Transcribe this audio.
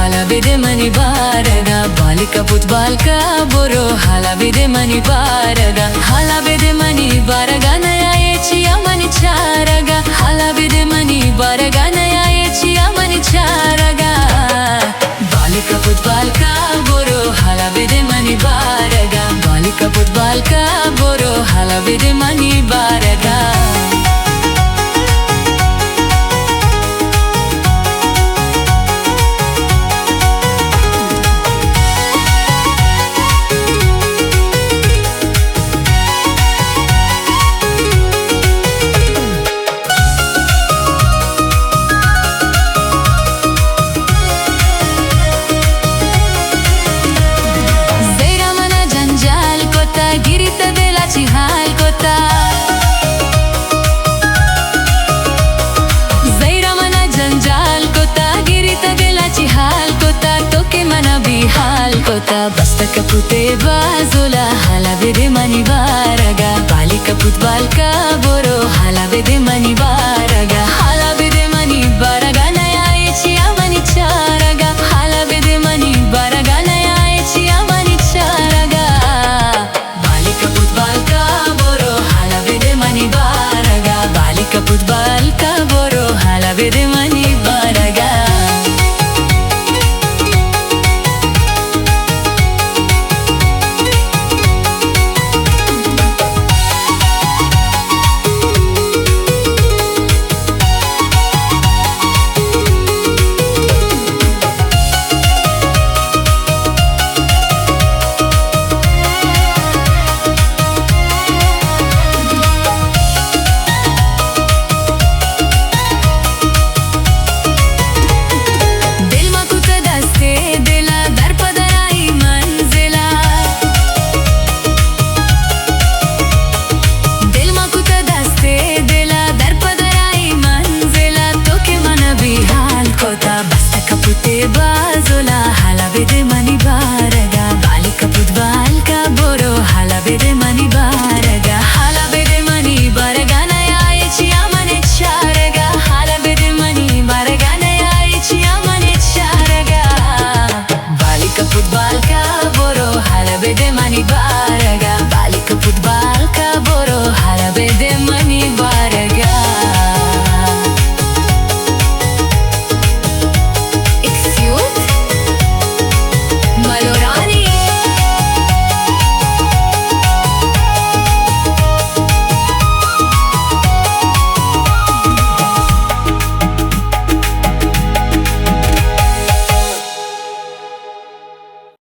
hala bide mani baraga balika put balka boro hala bide mani baraga hala bide mani baraga naya echiya mani charaga hala bide mani baraga naya echiya mani charaga balika put balka boro hala bide mani baraga balika put balka boro hala bide mani baraga गिरित बेलाची हाल कोता जैरा मना जंजाल कोता गिरित बेलाची हाल कोता तोके मना बिहाल कोता बस्ता कपुते बाजूला हाला बिदे मनी बारगा बालिका पुत बालका